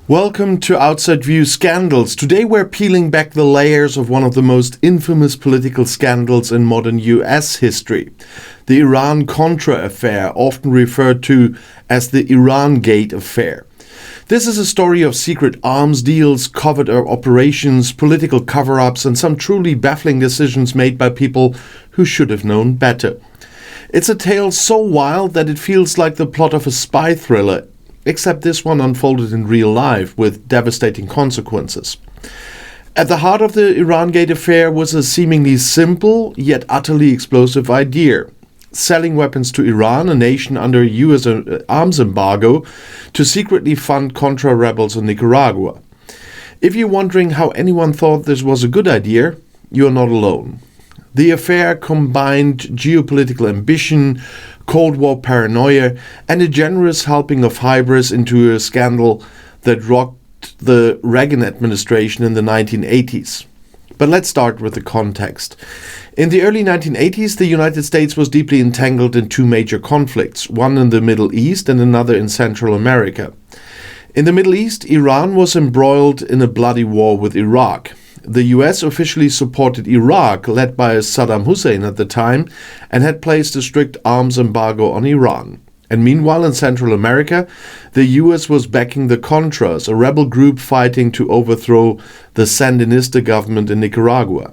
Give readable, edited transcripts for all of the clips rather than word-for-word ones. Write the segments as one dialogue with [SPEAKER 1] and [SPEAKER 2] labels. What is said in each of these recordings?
[SPEAKER 1] Welcome to Outside View Scandals. Today we're peeling back the layers of one of the most infamous political scandals in modern US history. The Iran-Contra affair, often referred to as the Irangate affair. This is a story of secret arms deals, covert operations, political cover-ups, and some truly baffling decisions made by people who should have known better. It's a tale so wild that it feels like the plot of a spy thriller, except this one unfolded in real life with devastating consequences. At the heart of the Irangate affair was a seemingly simple yet utterly explosive idea: selling weapons to Iran, a nation under a US arms embargo, to secretly fund Contra rebels in Nicaragua. If you're wondering how anyone thought this was a good idea, you're not alone. The affair combined geopolitical ambition, Cold War paranoia, and a generous helping of hybris into a scandal that rocked the Reagan administration in the 1980s. But let's start with the context. In the early 1980s, the United States was deeply entangled in two major conflicts, one in the Middle East and another in Central America. In the Middle East, Iran was embroiled in a bloody war with Iraq. The US officially supported Iraq, led by Saddam Hussein at the time, and had placed a strict arms embargo on Iran. And meanwhile, in Central America, the US was backing the Contras, a rebel group fighting to overthrow the Sandinista government in Nicaragua.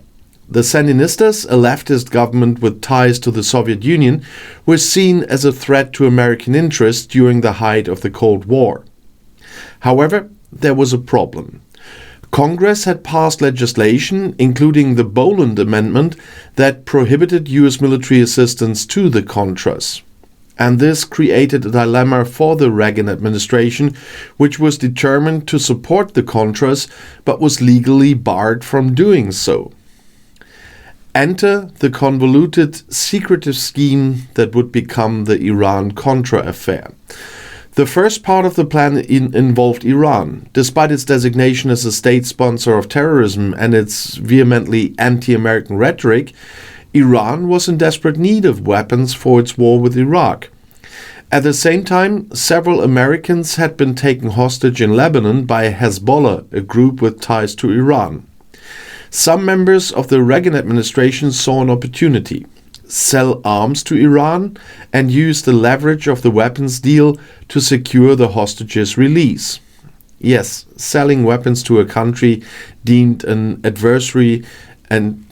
[SPEAKER 1] The Sandinistas, a leftist government with ties to the Soviet Union, were seen as a threat to American interests during the height of the Cold War. However, there was a problem. Congress had passed legislation, including the Boland Amendment, that prohibited US military assistance to the Contras. And this created a dilemma for the Reagan administration, which was determined to support the Contras, but was legally barred from doing so. Enter the convoluted, secretive scheme that would become the Iran-Contra affair. The first part of the plan involved Iran. Despite its designation as a state sponsor of terrorism and its vehemently anti-American rhetoric, Iran was in desperate need of weapons for its war with Iraq. At the same time, several Americans had been taken hostage in Lebanon by Hezbollah, a group with ties to Iran. Some members of the Reagan administration saw an opportunity: sell arms to Iran and use the leverage of the weapons deal to secure the hostages' release. Yes, selling weapons to a country deemed an adversary and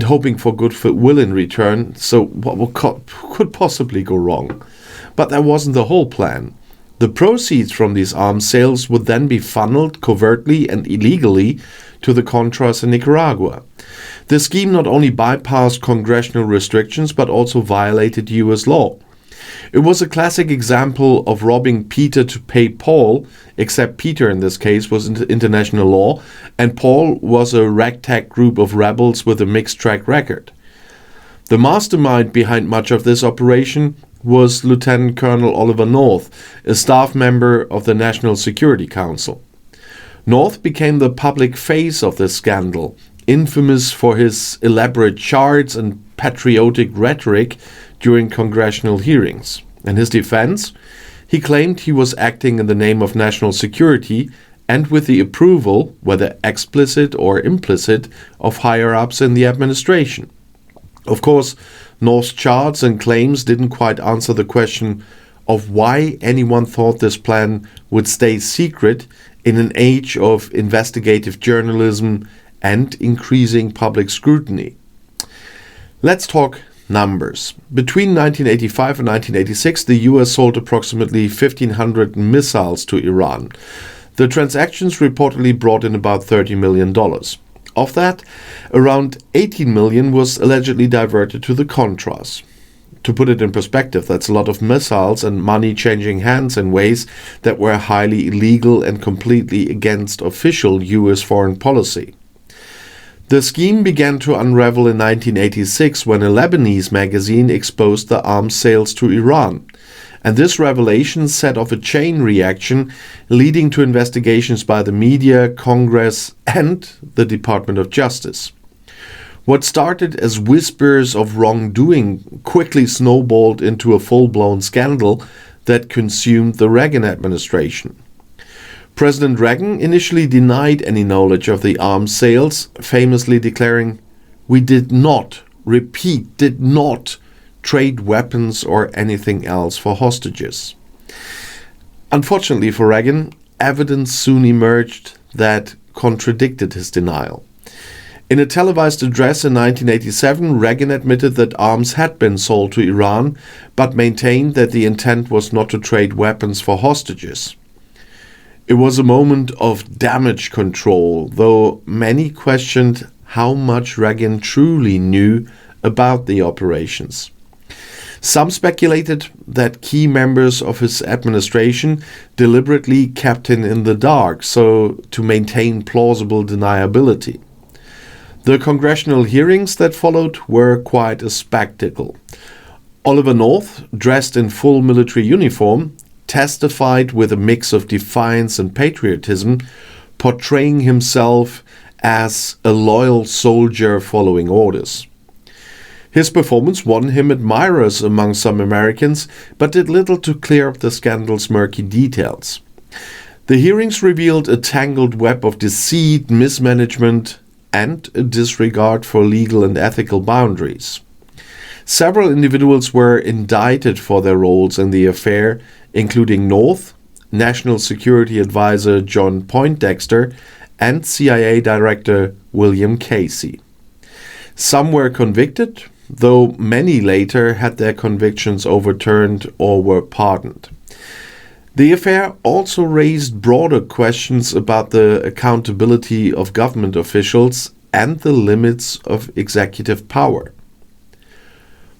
[SPEAKER 1] hoping for goodwill in return. So what could possibly go wrong? But that wasn't the whole plan. The proceeds from these arms sales would then be funneled covertly and illegally to the Contras in Nicaragua. The scheme not only bypassed congressional restrictions but also violated US law. It was a classic example of robbing Peter to pay Paul, except Peter in this case was international law and Paul was a ragtag group of rebels with a mixed track record. The mastermind behind much of this operation was Lieutenant Colonel Oliver North, a staff member of the National Security Council. North became the public face of this scandal, infamous for his elaborate charts and patriotic rhetoric during congressional hearings. In his defense, he claimed he was acting in the name of national security and with the approval, whether explicit or implicit, of higher-ups in the administration. Of course, North's charts and claims didn't quite answer the question of why anyone thought this plan would stay secret in an age of investigative journalism and increasing public scrutiny. Let's talk numbers. Between 1985 and 1986, the US sold approximately 1,500 missiles to Iran. The transactions reportedly brought in about $30 million. Of that, around 18 million was allegedly diverted to the Contras. To put it in perspective, that's a lot of missiles and money changing hands in ways that were highly illegal and completely against official US foreign policy. The scheme began to unravel in 1986 when a Lebanese magazine exposed the arms sales to Iran. And this revelation set off a chain reaction leading to investigations by the media, Congress, and the Department of Justice. What started as whispers of wrongdoing quickly snowballed into a full-blown scandal that consumed the Reagan administration. President Reagan initially denied any knowledge of the arms sales, famously declaring, "We did not, repeat, did not trade weapons or anything else for hostages." Unfortunately for Reagan, evidence soon emerged that contradicted his denial. In a televised address in 1987, Reagan admitted that arms had been sold to Iran, but maintained that the intent was not to trade weapons for hostages. It was a moment of damage control, though many questioned how much Reagan truly knew about the operations. Some speculated that key members of his administration deliberately kept him in the dark, so to maintain plausible deniability. The congressional hearings that followed were quite a spectacle. Oliver North, dressed in full military uniform, testified with a mix of defiance and patriotism, portraying himself as a loyal soldier following orders. His performance won him admirers among some Americans, but did little to clear up the scandal's murky details. The hearings revealed a tangled web of deceit, mismanagement, and a disregard for legal and ethical boundaries. Several individuals were indicted for their roles in the affair, including North, National Security Advisor John Poindexter, and CIA Director William Casey. Some were convicted, though many later had their convictions overturned or were pardoned. The affair also raised broader questions about the accountability of government officials and the limits of executive power.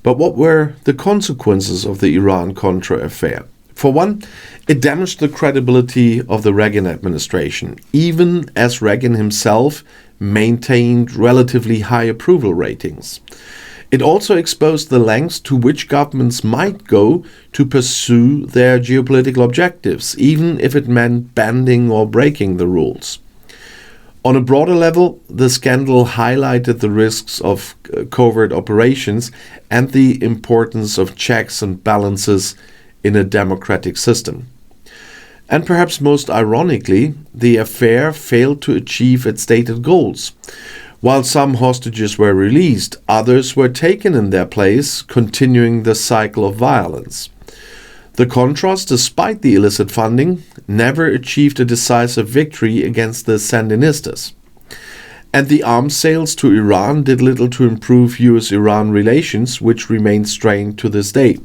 [SPEAKER 1] But what were the consequences of the Iran-Contra affair? For one, it damaged the credibility of the Reagan administration, even as Reagan himself maintained relatively high approval ratings. It also exposed the lengths to which governments might go to pursue their geopolitical objectives, even if it meant bending or breaking the rules. On a broader level, the scandal highlighted the risks of covert operations and the importance of checks and balances in a democratic system. And perhaps most ironically, the affair failed to achieve its stated goals. While some hostages were released, others were taken in their place, continuing the cycle of violence. The Contras, despite the illicit funding, never achieved a decisive victory against the Sandinistas. And the arms sales to Iran did little to improve US-Iran relations, which remain strained to this day.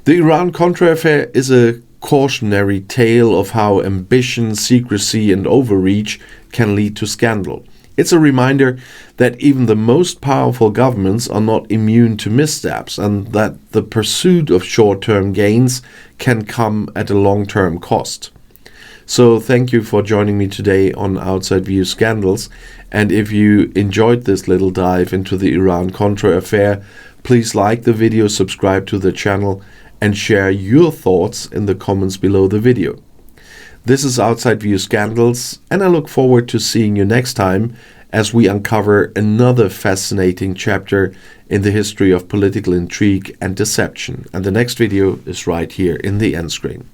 [SPEAKER 1] The Iran-Contra affair is a cautionary tale of how ambition, secrecy, and overreach can lead to scandal. It's a reminder that even the most powerful governments are not immune to missteps, and that the pursuit of short-term gains can come at a long-term cost. So thank you for joining me today on Outside View Scandals, and if you enjoyed this little dive into the Iran-Contra affair, please like the video, subscribe to the channel, and share your thoughts in the comments below the video. This is Outside View Scandals, and I look forward to seeing you next time as we uncover another fascinating chapter in the history of political intrigue and deception. And the next video is right here in the end screen.